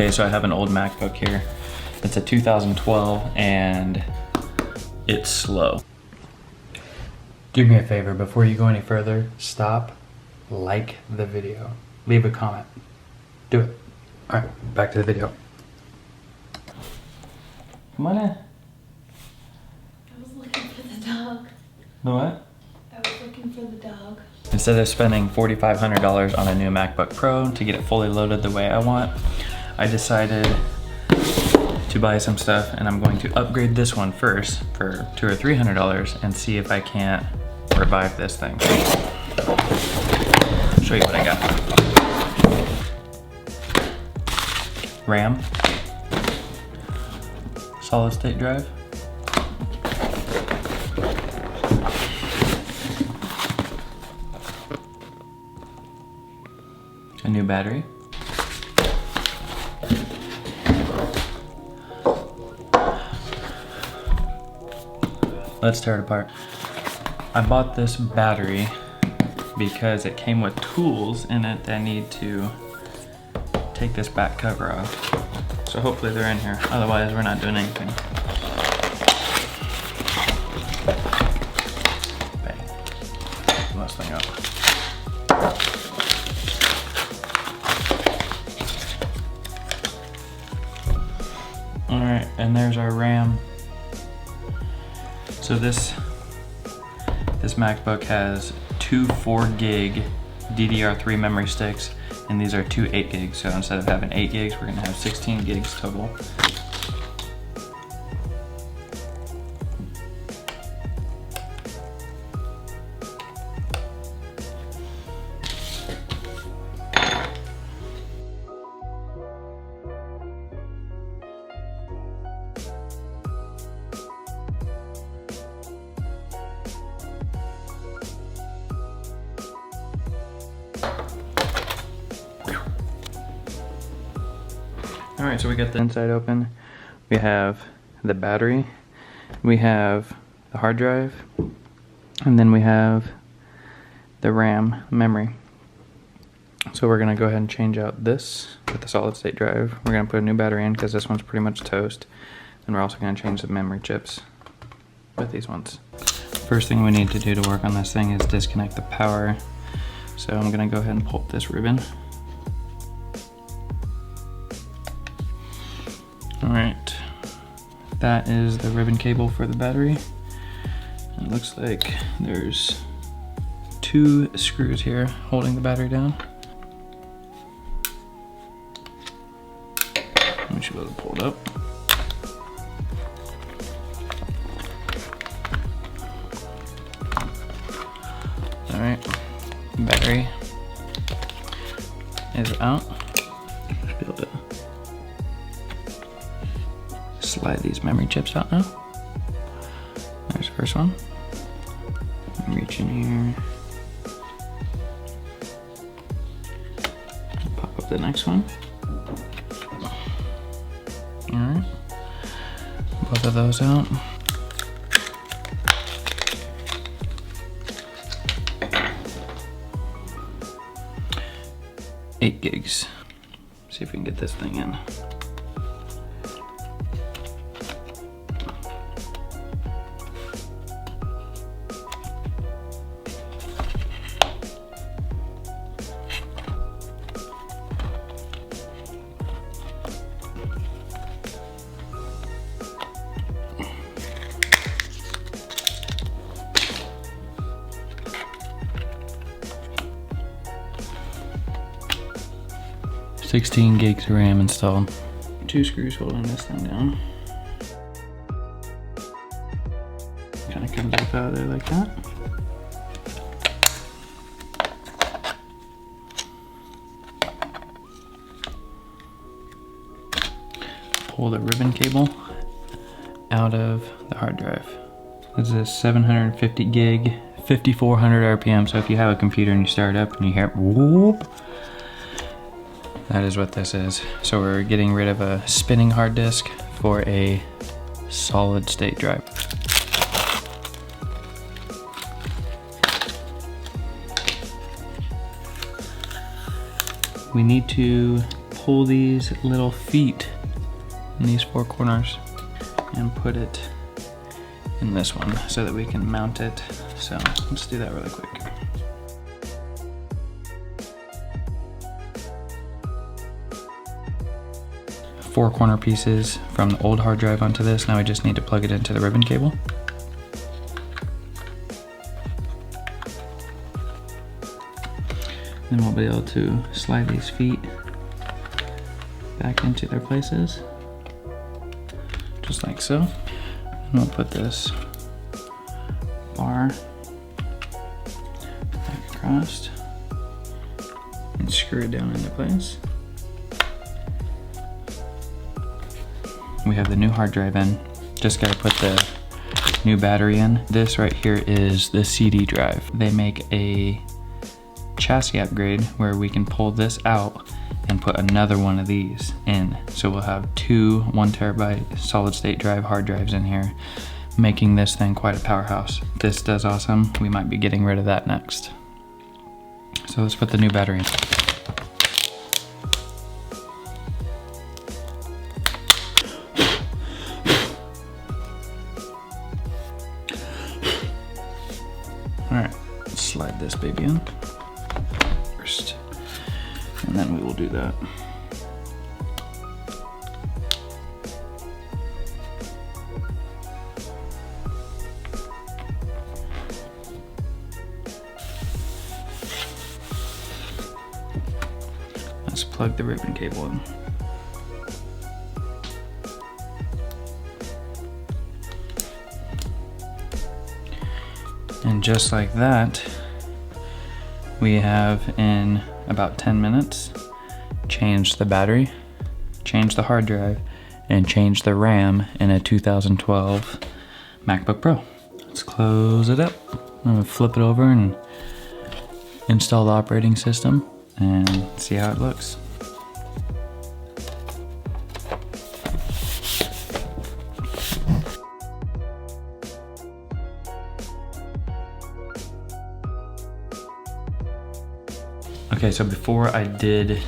Okay, so I have an old MacBook here. It's a 2012 and it's slow. Do me a favor, before you go any further, stop, like the video, leave a comment. Do it. All right, back to the video. Come on in. I was looking for the dog. The what? I was looking for the dog. Instead of spending $4,500 on a new MacBook Pro to get it fully loaded the way I want, I decided to buy some stuff, and I'm going to upgrade this one first for $200 or $300 and see if I can't revive this thing. I'll show you what I got. RAM, solid state drive, a new battery, let's tear it apart. I bought this battery because it came with tools in it that I need to take this back cover off. So hopefully they're in here, otherwise we're not doing anything. Bang. Open this thing up. All right, and there's our RAM. So this MacBook has two 4 gig DDR3 memory sticks, and these are two 8 gigs. So instead of having 8 gigs, we're gonna have 16 gigs total. All right, so we got the inside open. We have the battery, we have the hard drive, and then we have the RAM memory. So we're gonna go ahead and change out this with the solid state drive. We're gonna put a new battery in because this one's pretty much toast. And we're also gonna change the memory chips with these ones. First thing we need to do to work on this thing is disconnect the power. So I'm gonna go ahead and pull up this ribbon. Alright, that is the ribbon cable for the battery. It looks like there's 2 screws here holding the battery down. We should be able to pull it up. Alright, battery is out. Should be able to slide these memory chips out now. There's the first one. Reach in here. Pop up the next one. Alright. Both of those out. Eight gigs. See if we can get this thing in. $16 gigs of RAM installed. 2 screws holding this thing down. Kind of comes up out of there like that. Pull the ribbon cable out of the hard drive. This is a 750 gig, 5400 RPM. So if you have a computer and you start up and you hear whoop, that is what this is. So we're getting rid of a spinning hard disk for a solid state drive. We need to pull these little feet in these 4 corners and put it in this one so that we can mount it. So let's do that really quick. Four corner pieces from the old hard drive onto this. Now we just need to plug it into the ribbon cable. Then we'll be able to slide these feet back into their places, just like so. And we'll put this bar back across and screw it down into place. We have the new hard drive in. Just gotta put the new battery in. This right here is the CD drive. They make a chassis upgrade where we can pull this out and put another one of these in. So we'll have 2 1 terabyte solid state drive hard drives in here, making this thing quite a powerhouse. This does awesome. We might be getting rid of that next. So let's put the new battery in. All right, let's slide this baby in first, and then we will do that. Let's plug the ribbon cable in. And just like that, we have in about 10 minutes changed the battery, changed the hard drive, and changed the RAM in a 2012 MacBook Pro. Let's close it up. I'm gonna flip it over and install the operating system and see how it looks. Okay, so before I did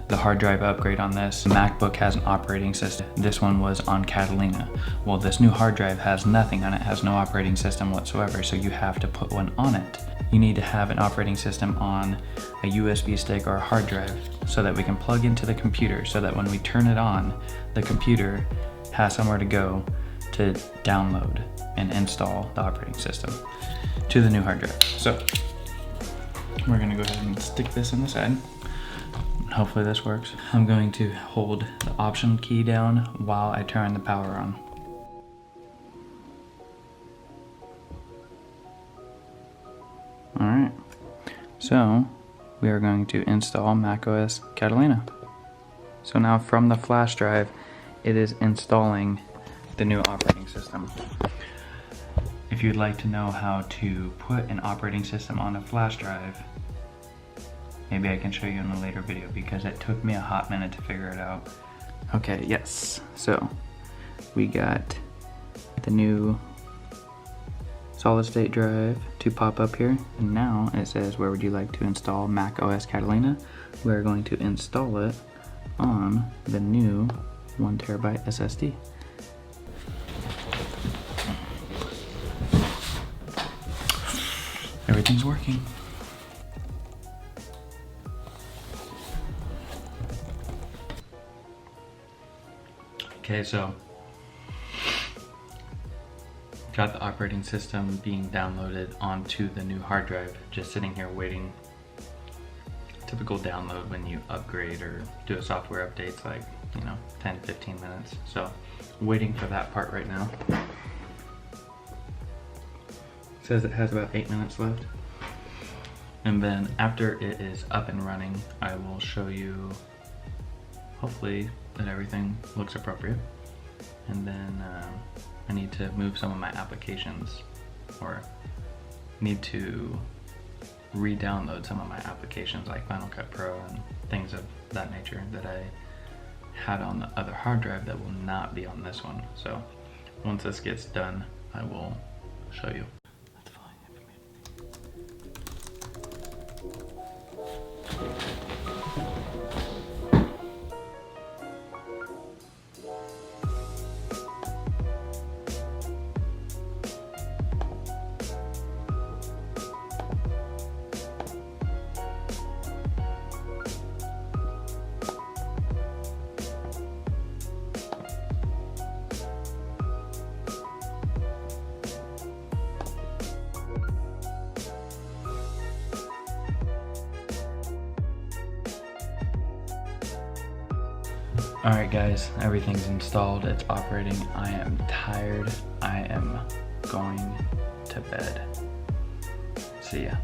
the hard drive upgrade on this, the MacBook has an operating system. This one was on Catalina. Well, this new hard drive has nothing on it, has no operating system whatsoever, so you have to put one on it. You need to have an operating system on a USB stick or a hard drive so that we can plug into the computer so that when we turn it on, the computer has somewhere to go to download and install the operating system to the new hard drive. So we're gonna go ahead and stick this in the side. Hopefully this works. I'm going to hold the Option key down while I turn the power on. All right, so we are going to install macOS Catalina. So now from the flash drive, it is installing the new operating system. If you'd like to know how to put an operating system on a flash drive, maybe I can show you in a later video because it took me a hot minute to figure it out. Okay, yes, so we got the new solid state drive to pop up here, and now it says, where would you like to install macOS Catalina? We're going to install it on the new 1 terabyte SSD. Everything's working. Okay, so got the operating system being downloaded onto the new hard drive, just sitting here waiting. Typical download when you upgrade or do a software update, it's like, 10-15 minutes. So waiting for that part right now. It says it has about 8 minutes left. And then after it is up and running, I will show you, hopefully, that everything looks appropriate. And then I need to move some of my applications, or need to re-download some of my applications like Final Cut Pro and things of that nature that I had on the other hard drive that will not be on this one. So once this gets done, I will show you. Alright guys, everything's installed, it's operating. I am tired. I am going to bed. See ya.